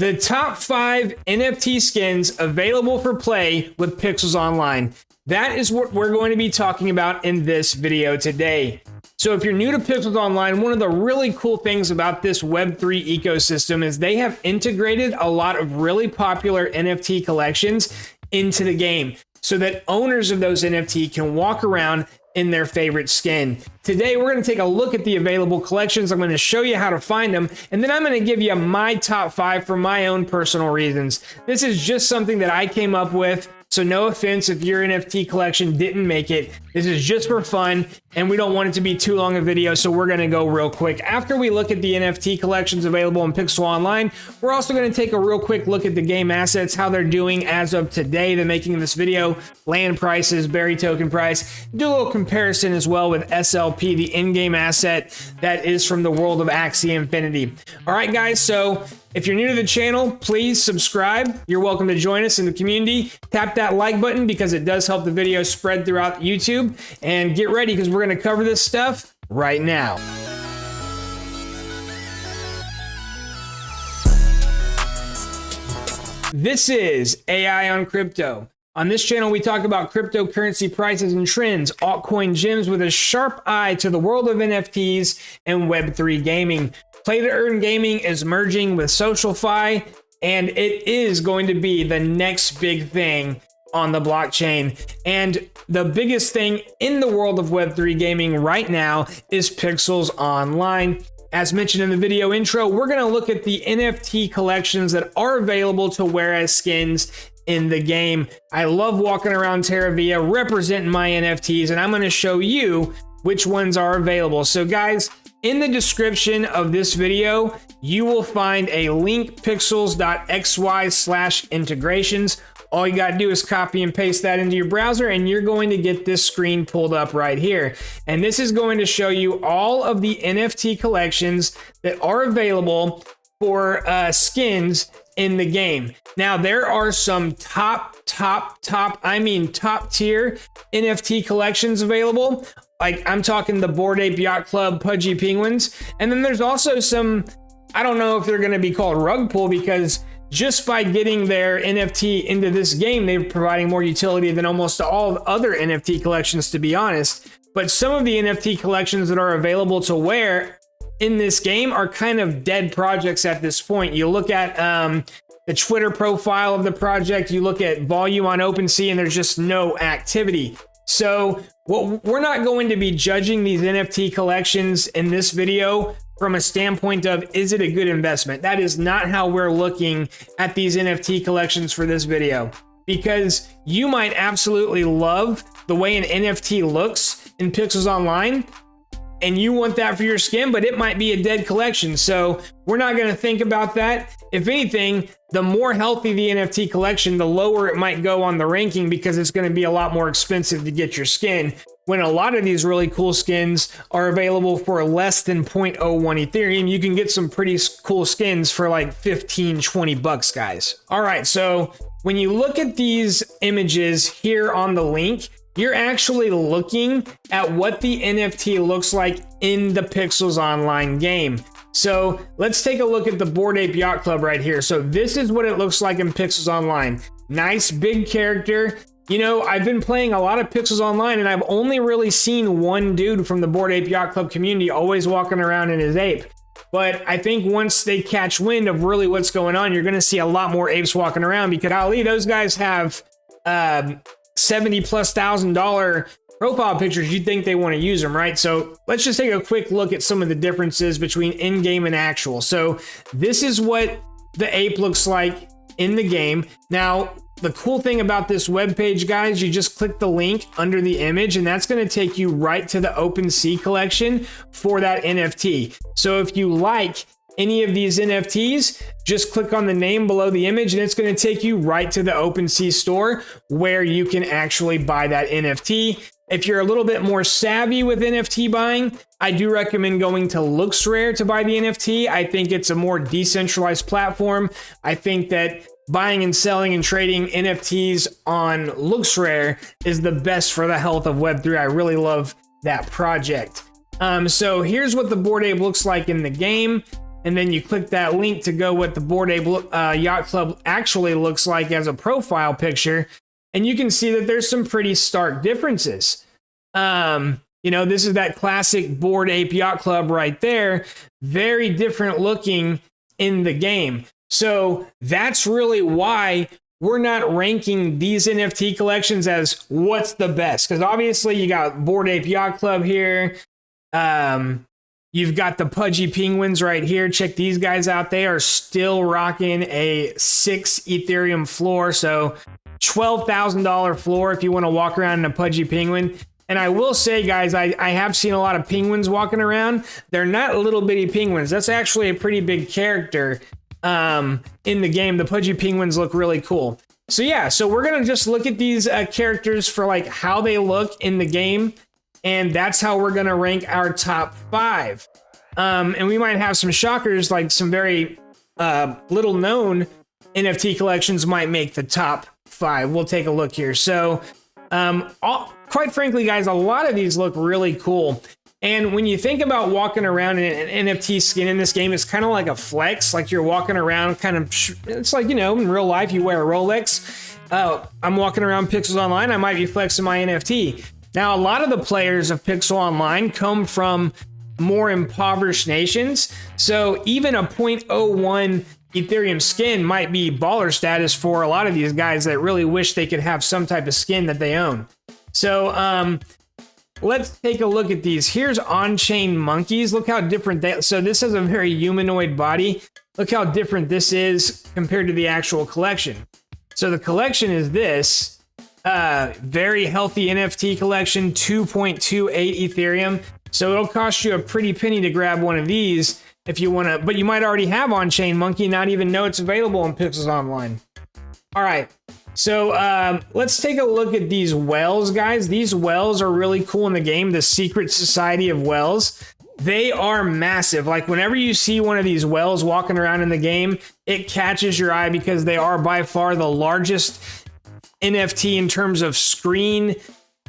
The top 5 NFT skins available for play with Pixels Online. That is what we're going to be talking about in this video today. So if you're new to Pixels Online, one of the really cool things about this Web3 ecosystem is they have integrated a lot of really popular NFT collections into the game so that owners of those NFT can walk around in their favorite skin. Today, we're going to take a look at the available collections. I'm going to show you how to find them, and then I'm going to give you my top 5 for my own personal reasons. This is just something that I came up with, so no offense if your NFT collection didn't make it. This is just for fun, and we don't want it to be too long a video, so we're going to go real quick. After we look at the NFT collections available in Pixel Online, we're also going to take a real quick look at the game assets, how they're doing as of today, the making of this video, land prices, berry token price, do a little comparison as well with SLP, the in-game asset that is from the world of Axie Infinity. All right, guys, so if you're new to the channel, please subscribe. You're welcome to join us in the community. Tap that like button because it does help the video spread throughout YouTube. And get ready because we're going to cover this stuff right now. This is AI on Crypto. On this channel, we talk about cryptocurrency prices and trends, altcoin gems with a sharp eye to the world of NFTs and Web3 gaming. Play to earn gaming is merging with SocialFi, and it is going to be the next big thing on the blockchain. And the biggest thing in the world of Web3 gaming right now is Pixels Online. As mentioned in the video intro, we're going to look at the NFT collections that are available to wear as skins in the game. I love walking around Terravia representing my NFTs, and I'm going to show you which ones are available. So guys, in the description of this video, you will find a link, pixels.xyz/integrations. All you got to do is copy and paste that into your browser, and you're going to get this screen pulled up right here. And this is going to show you all of the NFT collections that are available for skins in the game. Now, there are some top tier NFT collections available. Like, I'm talking the Bored Ape Yacht Club Pudgy penguins. And then there's also some, I don't know if they're going to be called rug pull, because just by getting their NFT into this game, they're providing more utility than almost all other NFT collections, to be honest. But some of the NFT collections that are available to wear in this game are kind of dead projects at this point. You look at the Twitter profile of the project, you look at volume on OpenSea, and there's just no activity. So we're not going to be judging these NFT collections in this video from a standpoint of, is it a good investment? That is not how we're looking at these NFT collections for this video, because you might absolutely love the way an NFT looks in Pixels Online, and you want that for your skin, but it might be a dead collection. So we're not going to think about that. If anything, the more healthy the NFT collection, the lower it might go on the ranking, because it's going to be a lot more expensive to get your skin, when a lot of these really cool skins are available for less than 0.01 Ethereum. You can get some pretty cool skins for like 15, 20 bucks, guys. All right, so when you look at these images here on the link, you're actually looking at what the NFT looks like in the Pixels Online game. So let's take a look at the Bored Ape Yacht Club right here. So this is what it looks like in Pixels Online. Nice big character. You know, I've been playing a lot of Pixels Online, and I've only really seen one dude from the Bored Ape Yacht Club community always walking around in his ape. But I think once they catch wind of really what's going on, you're going to see a lot more apes walking around, because Ali, those guys have $70,000+ profile pictures. You'd think they want to use them, right? So let's just take a quick look at some of the differences between in-game and actual. So this is what the ape looks like in the game. Now, the cool thing about this webpage, guys, you just click the link under the image, and that's going to take you right to the OpenSea collection for that NFT. So if you like any of these NFTs, just click on the name below the image, and it's going to take you right to the OpenSea store where you can actually buy that NFT. If you're a little bit more savvy with NFT buying, I do recommend going to LooksRare to buy the NFT. I think it's a more decentralized platform. I think that buying and selling and trading NFTs on LooksRare is the best for the health of Web3. I really love that project. So here's what the Bored Ape looks like in the game. and then you click that link to go what the Bored Ape Yacht Club actually looks like as a profile picture, and you can see that there's some pretty stark differences. You know, this is that classic Bored Ape Yacht Club right there, very different looking in the game. So that's really why we're not ranking these NFT collections as what's the best, because obviously you got Bored Ape Yacht Club here. You've got the Pudgy Penguins right here. Check these guys out. They are still rocking a 6 Ethereum floor. So $12,000 floor if you want to walk around in a Pudgy Penguin. And I will say, guys, I have seen a lot of penguins walking around. They're not little bitty penguins. That's actually a pretty big character in the game. The Pudgy Penguins look really cool. So yeah, so we're going to just look at these characters for like how they look in the game. And that's how we're going to rank our top 5. And we might have some shockers, like some very little known NFT collections might make the top 5. We'll take a look here. So quite frankly, guys, a lot of these look really cool. And when you think about walking around in an NFT skin in this game, it's kind of like a flex, like you're walking around kind of, it's like, you know, in real life, you wear a Rolex. I'm walking around Pixels Online, I might be flexing my NFT. Now, a lot of the players of Pixel Online come from more impoverished nations. So even a 0.01 Ethereum skin might be baller status for a lot of these guys that really wish they could have some type of skin that they own. So let's take a look at these. Here's on-chain monkeys. Look how different they, so this has a very humanoid body. Look how different this is compared to the actual collection. So the collection is this. Very healthy NFT collection, 2.28 Ethereum. So it'll cost you a pretty penny to grab one of these if you want to, but you might already have on-chain monkey, not even know it's available in Pixels Online. All right. So let's take a look at these whales, guys. These whales are really cool in the game. The Secret Society of Whales. They are massive. Like whenever you see one of these whales walking around in the game, it catches your eye because they are by far the largest NFT in terms of screen,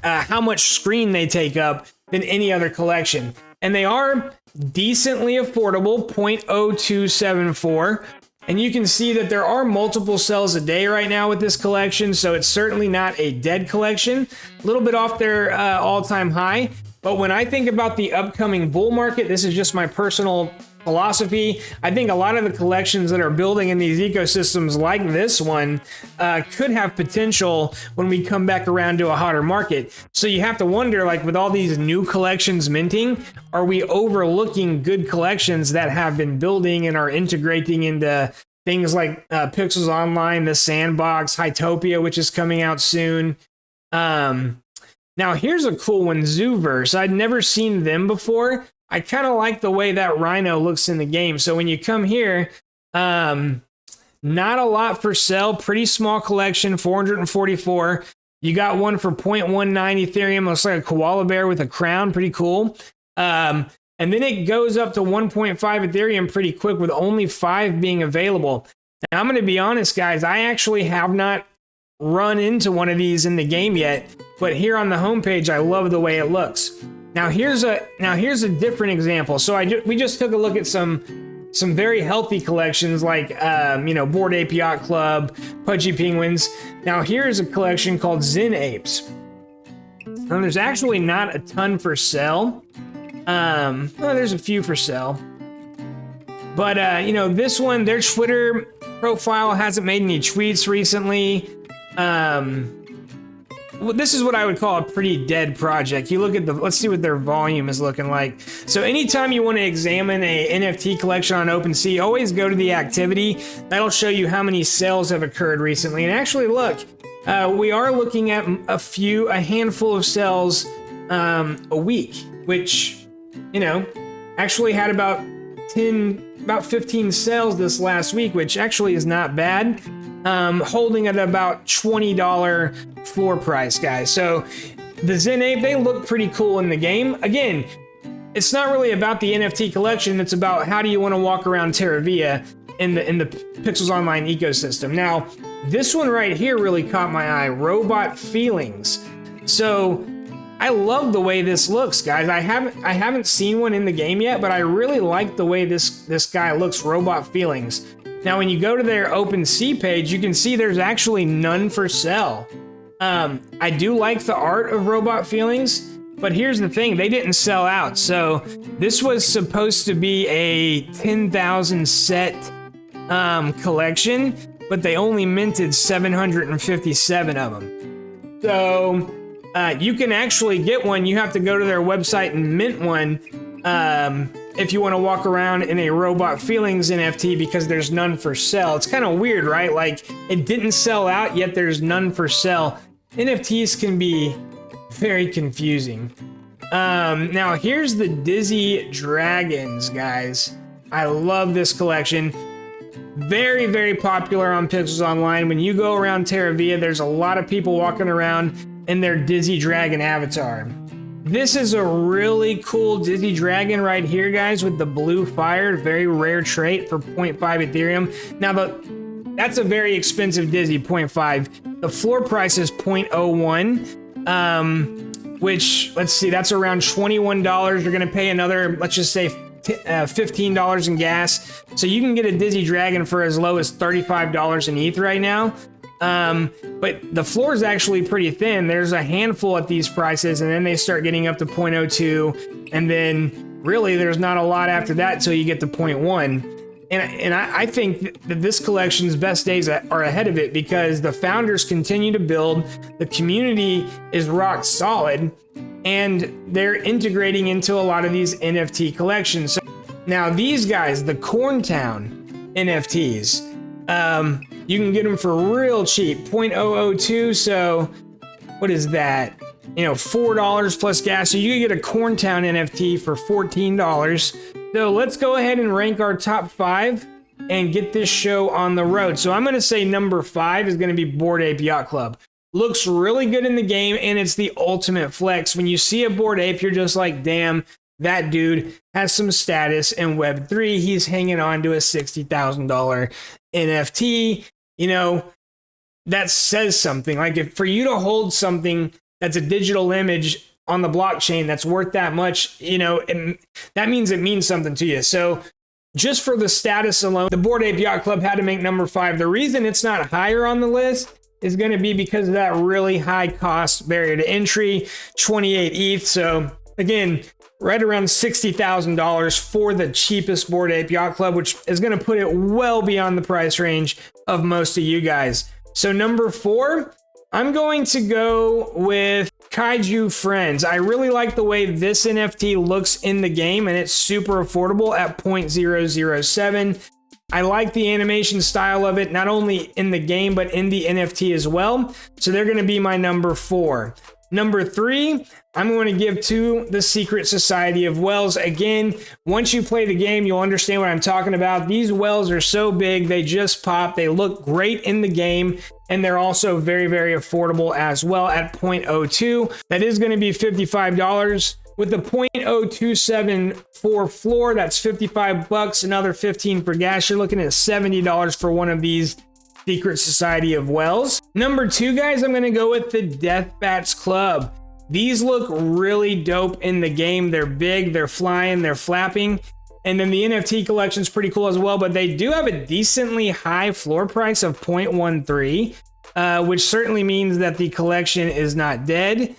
how much screen they take up than any other collection. And they are decently affordable, 0.0274. And you can see that there are multiple sales a day right now with this collection. So it's certainly not a dead collection, a little bit off their all-time high. But when I think about the upcoming bull market, this is just my personal philosophy. I think a lot of the collections that are building in these ecosystems like this one could have potential when we come back around to a hotter market. So you have to wonder, like with all these new collections minting, are we overlooking good collections that have been building and are integrating into things like Pixels Online, the Sandbox, Hytopia, which is coming out soon. Now here's a cool one, Zooverse. I'd never seen them before. I kind of like the way that rhino looks in the game. So when you come here, not a lot for sale, pretty small collection, 444. You got one for 0.19 Ethereum. Looks like a koala bear with a crown, pretty cool. And then it goes up to 1.5 Ethereum pretty quick with only 5 being available. Now I'm going to be honest, guys, I actually have not run into one of these in the game yet, but here on the homepage, I love the way it looks. Now here's a different example. So we just took a look at some very healthy collections like you know, Bored Ape Yacht Club, Pudgy Penguins. Now here's a collection called Zen Apes. Now there's actually not a ton for sale. Well, there's a few for sale. But you know, this one, their Twitter profile hasn't made any tweets recently. Well, this is what I would call a pretty dead project. You look at let's see what their volume is looking like. So anytime you want to examine a NFT collection on OpenSea, always go to the activity. That'll show you how many sales have occurred recently. And actually, look, we are looking at a handful of sales a week, which, you know, actually had about 15 sales this last week, which actually is not bad. Holding at about $20 floor price, guys. So the Zen Ape, they look pretty cool in the game. Again, it's not really about the NFT collection. It's about how do you want to walk around Terravia in the Pixels Online ecosystem. Now, this one right here really caught my eye, Robot Feelings. So I love the way this looks, guys. I haven't seen one in the game yet, but I really like the way this guy looks, Robot Feelings. Now, when you go to their OpenSea page, you can see there's actually none for sale. I do like the art of Robot Feelings, but here's the thing, they didn't sell out. So this was supposed to be a 10,000 set collection, but they only minted 757 of them. So you can actually get one. You have to go to their website and mint one if you want to walk around in a Robot Feelings NFT, because there's none for sale. It's kind of weird, right? Like, it didn't sell out, yet there's none for sale. NFTs can be very confusing. Now, here's the Dizzy Dragons, guys. I love this collection. Very, very popular on Pixels Online. When you go around Terravia, there's a lot of people walking around in their Dizzy Dragon avatar. This is a really cool Dizzy Dragon right here, guys, with the blue fire. Very rare trait for 0.5 Ethereum. Now, that's a very expensive Dizzy, 0.5. The floor price is 0.01, which, let's see, that's around $21. You're going to pay another, let's just say, $15 in gas. So you can get a Dizzy Dragon for as low as $35 in ETH right now. But the floor is actually pretty thin. There's a handful at these prices, and then they start getting up to 0.02, and then really there's not a lot after that till you get to 0.1. And I think that this collection's best days are ahead of it, because the founders continue to build, the community is rock solid, and they're integrating into a lot of these NFT collections. So now these guys, the Corntown NFTs, you can get them for real cheap, 0.002. So what is that? You know, $4 plus gas. So you can get a Corntown NFT for $14. So let's go ahead and rank our top 5 and get this show on the road. So I'm going to say number 5 is going to be Bored Ape Yacht Club. Looks really good in the game, and it's the ultimate flex. When you see a Bored Ape, you're just like, damn, that dude has some status in Web3. He's hanging on to a $60,000 NFT. You know, that says something. Like, if for you to hold something that's a digital image on the blockchain that's worth that much, you know, that means it means something to you. So just for the status alone, the Bored Ape Yacht Club had to make number 5. The reason it's not higher on the list is going to be because of that really high cost barrier to entry, 28 ETH. So again, right around $60,000 for the cheapest Bored Ape Yacht Club, which is going to put it well beyond the price range of most of you guys. So number 4, I'm going to go with Kaiju Friends. I really like the way this NFT looks in the game, and it's super affordable at 0.007. I like the animation style of it, not only in the game, but in the NFT as well. So they're going to be my number 4. Number 3, I'm going to give to the Secret Society of Whales. Again, once you play the game, you'll understand what I'm talking about. These whales are so big, they just pop. They look great in the game, and they're also very, very affordable as well at 0.02. That is going to be $55. With the 0.0274 floor, that's $55, another $15 for gas. You're looking at $70 for one of these Secret Society of Whales. Number 2, guys, I'm going to go with the Death Bats Club. These look really dope in the game. They're big, they're flying, they're flapping. And then the NFT collection is pretty cool as well, but they do have a decently high floor price of 0.13, which certainly means that the collection is not dead.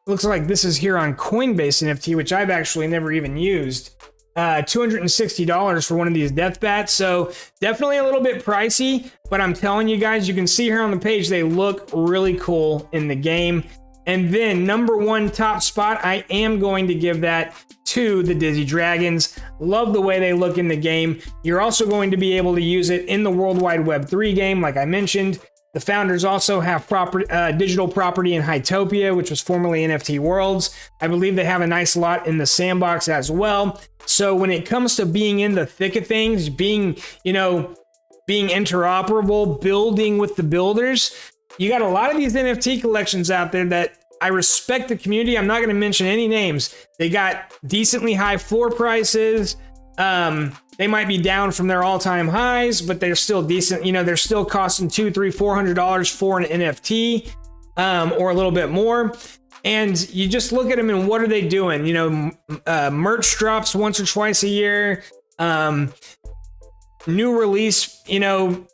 Looks like this is here on Coinbase NFT, which I've actually never even used. $260 for one of these Death Bats. So definitely a little bit pricey, but I'm telling you guys, you can see here on the page, they look really cool in the game. And then number 1 top spot, I am going to give that to the Dizzy Dragons. Love the way they look in the game. You're also going to be able to use it in the World Wide Web 3 game, like I mentioned. The founders also have digital property in Hytopia, which was formerly NFT Worlds. I believe they have a nice lot in the sandbox as well. So when it comes to being in the thick of things, being interoperable, building with the builders, you got a lot of these NFT collections out there that I respect the community. I'm not going to mention any names. They got decently high floor prices. They might be down from their all-time highs, but they're still decent. You know, they're still costing $200, $300, $400 for an NFT, or a little bit more. And you just look at them and what are they doing? You know, merch drops once or twice a year. New release, you know,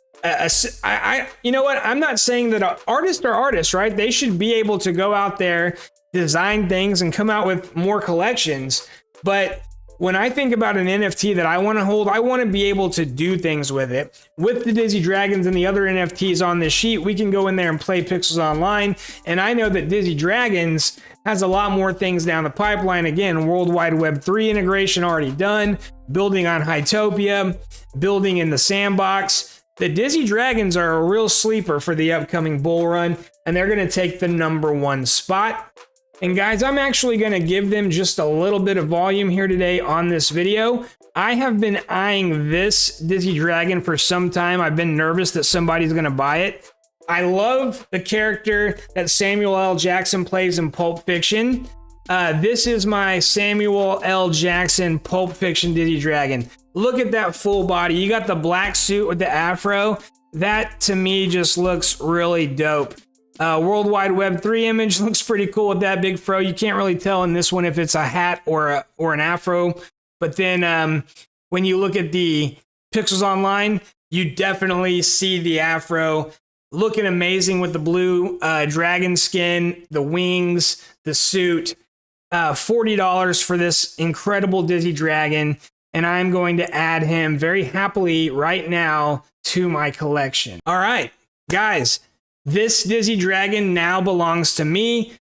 you know what? I'm not saying that artists are artists, right? They should be able to go out there, design things, and come out with more collections. But when I think about an NFT that I want to hold, I want to be able to do things with it. With the Dizzy Dragons and the other NFTs on this sheet, we can go in there and play Pixels Online. And I know that Dizzy Dragons has a lot more things down the pipeline. Again, World Wide Web 3 integration already done, building on Hytopia, building in the sandbox. The Dizzy Dragons are a real sleeper for the upcoming bull run, and they're going to take the #1 spot. And guys, I'm actually going to give them just a little bit of volume here today on this video. I have been eyeing this Dizzy Dragon for some time. I've been nervous that somebody's going to buy it. I love the character that Samuel L. Jackson plays in Pulp Fiction. This is my Samuel L. Jackson Pulp Fiction Dizzy Dragon. Look at that full body. You got the black suit with the afro. That to me just looks really dope. World Wide Web 3 image looks pretty cool with that big fro. You can't really tell in this one if it's a hat or an afro. But then when you look at the Pixels Online, you definitely see the afro. Looking amazing with the blue dragon skin, the wings, the suit. $40 for this incredible Dizzy Dragon. And I'm going to add him very happily right now to my collection. All right, guys. This Dizzy Dragon now belongs to me.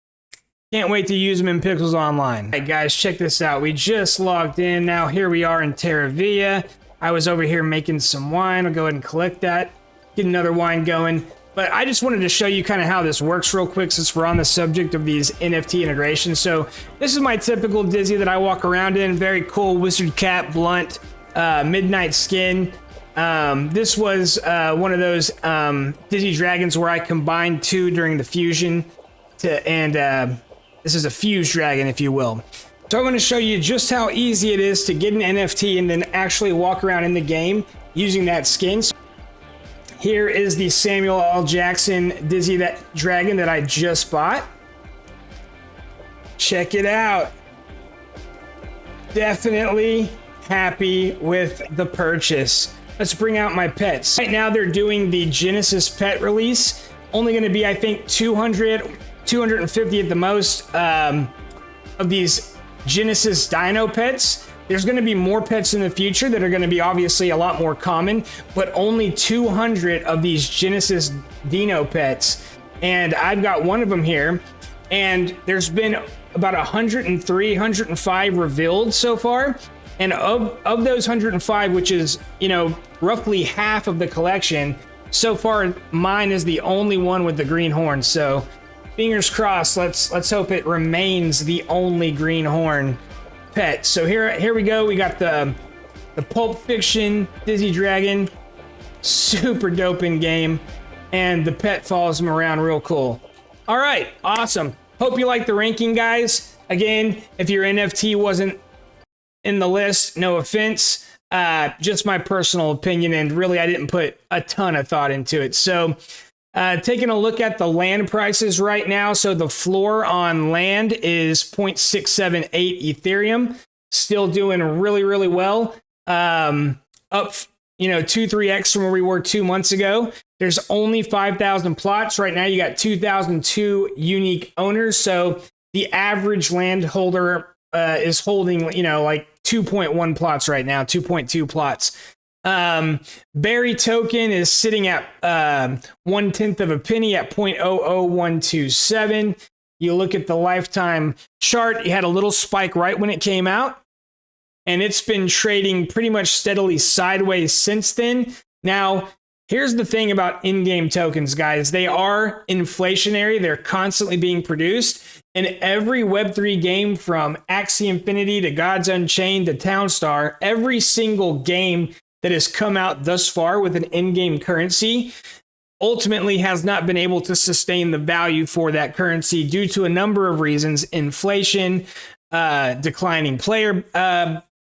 Can't wait to use him in Pixels Online. All right, guys, check this out. We just logged in. Now here we are in Terravia. I was over here making some wine. I'll go ahead and collect that. Get another wine going. But I just wanted to show you kind of how this works real quick since we're on the subject of these NFT integrations. So this is my typical Dizzy that I walk around in. Very cool wizard cap, blunt, midnight skin. This was one of those Dizzy Dragons where I combined two during the fusion and this is a fused dragon, if you will. So I'm going to show you just how easy it is to get an NFT and then actually walk around in the game using that skin. So here is the Samuel L. Jackson Dizzy Dragon that I just bought. Check it out. Definitely happy with the purchase. Let's bring out my pets. Right now they're doing the Genesis pet release. Only going to be, I think, 200, 250 at the most of these Genesis Dino pets. There's going to be more pets in the future that are going to be obviously a lot more common, but only 200 of these Genesis Dino pets. And I've got one of them here. And there's been about 103, 105 revealed so far. And of those 105, which is, you know, roughly half of the collection, so far mine is the only one with the green horn. So fingers crossed, let's hope it remains the only green horn pet. So here we go. We got the Pulp Fiction Dizzy Dragon, super dope in game, and the pet follows him around real cool. All right, awesome. Hope you like the ranking, guys. Again, if your NFT wasn't in the list, no offense, just my personal opinion, and really I didn't put a ton of thought into it. So taking a look at the land prices right now. So the floor on land is 0.678 Ethereum, still doing really, really well. Up, you know, 2-3x from where we were 2 months ago. There's only 5,000 plots. Right now you got 2,002 unique owners. So the average landholder is holding, you know, like 2.1 plots right now, 2.2 plots. Berry token is sitting at 1/10 of a penny at 0.00127. You look at the lifetime chart, you had a little spike right when it came out, and it's been trading pretty much steadily sideways since then. Now, here's the thing about in-game tokens, guys. They are inflationary. They're constantly being produced. And every Web3 game, from Axie Infinity to Gods Unchained to Townstar, every single game that has come out thus far with an in-game currency ultimately has not been able to sustain the value for that currency due to a number of reasons: inflation, declining player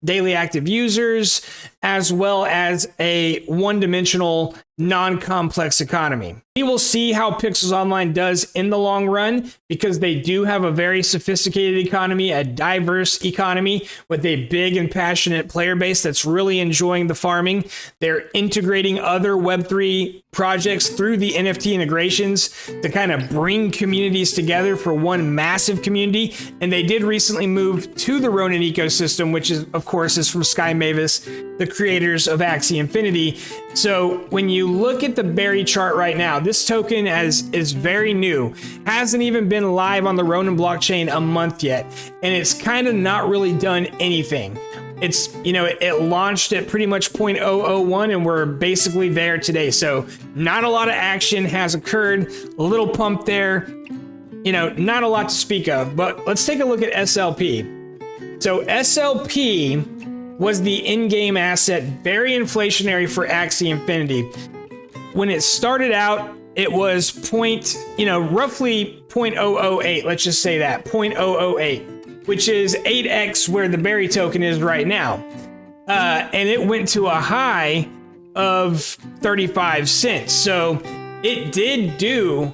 daily active users, as well as a one-dimensional non-complex economy. We will see how Pixels Online does in the long run, because they do have a very sophisticated economy, a diverse economy with a big and passionate player base that's really enjoying the farming. They're integrating other Web3 projects through the NFT integrations to kind of bring communities together for one massive community. And they did recently move to the Ronin ecosystem, which is, of course, is from Sky Mavis, the creators of Axie Infinity. So when you look at the berry chart right now, this token is very new, hasn't even been live on the Ronin blockchain a month yet, and it's kind of not really done anything. It's, you know, it launched at pretty much 0.001 and we're basically there today. So not a lot of action has occurred, a little pump there, you know, not a lot to speak of. But let's take a look at SLP. So SLP was the in-game asset, very inflationary for Axie Infinity. When it started out, it was roughly 0.008. Let's just say that 0.008, which is 8x where the berry token is right now. And it went to a high of 35 cents. So it did do,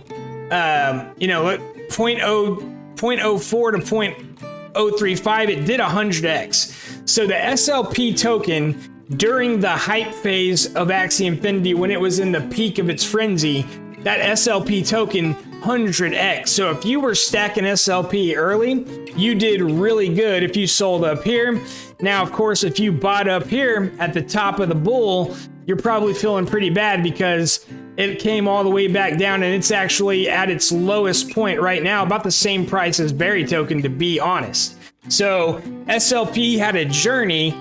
0.04 to 0.035. It did 100x. So the SLP token, during the hype phase of Axie Infinity, when it was in the peak of its frenzy, that SLP token 100x. So if you were stacking SLP early, you did really good if you sold up here. Now, of course, if you bought up here at the top of the bull, you're probably feeling pretty bad because it came all the way back down and it's actually at its lowest point right now, about the same price as berry token, to be honest. So SLP had a journey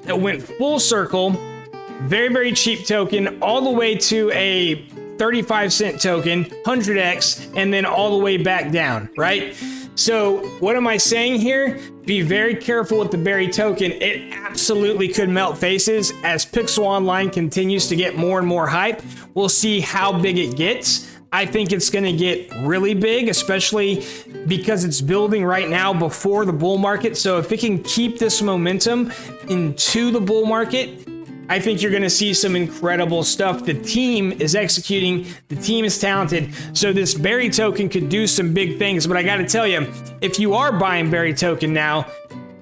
that went full circle, very, very cheap token, all the way to a 35-cent token, 100x, and then all the way back down, right? So what am I saying here? Be very careful with the berry token. It absolutely could melt faces as Pixel Online continues to get more and more hype. We'll see how big it gets. I think it's going to get really big, especially because it's building right now before the bull market. So if it can keep this momentum into the bull market, I think you're going to see some incredible stuff. The team is executing. The team is talented. So this berry token could do some big things. But I got to tell you, if you are buying berry token now,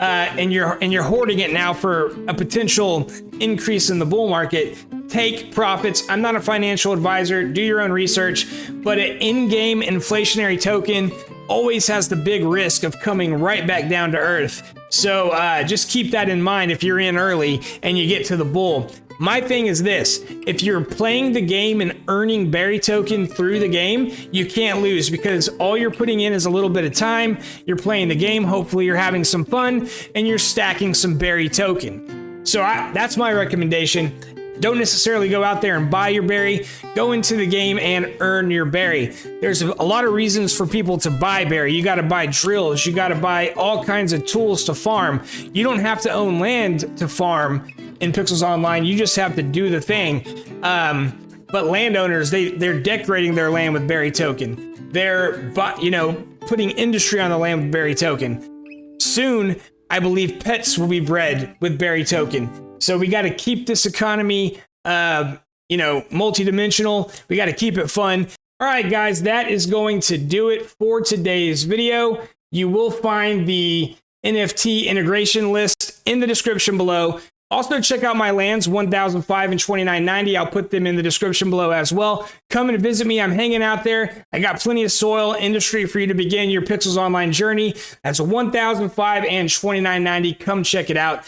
and you're hoarding it now for a potential increase in the bull market, take profits. I'm not a financial advisor. Do your own research. But an in-game inflationary token always has the big risk of coming right back down to earth. So just keep that in mind if you're in early and you get to the bull. My thing is this: if you're playing the game and earning berry token through the game, you can't lose, because all you're putting in is a little bit of time. You're playing the game. Hopefully you're having some fun and you're stacking some berry token. So that's my recommendation. Don't necessarily go out there and buy your berry. Go into the game and earn your berry. There's a lot of reasons for people to buy berry. You got to buy drills. You got to buy all kinds of tools to farm. You don't have to own land to farm in Pixels Online. You just have to do the thing. But landowners, they're decorating their land with berry token. They're putting industry on the land with berry token. Soon, I believe pets will be bred with berry token. So we got to keep this economy, multi-dimensional. We got to keep it fun. All right, guys, that is going to do it for today's video. You will find the NFT integration list in the description below. Also, check out my lands, 1005 and 2990. I'll put them in the description below as well. Come and visit me. I'm hanging out there. I got plenty of soil industry for you to begin your Pixels Online journey. That's 1005 and 2990. Come check it out.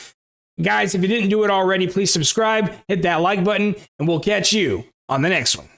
Guys, if you didn't do it already, please subscribe, hit that like button, and we'll catch you on the next one.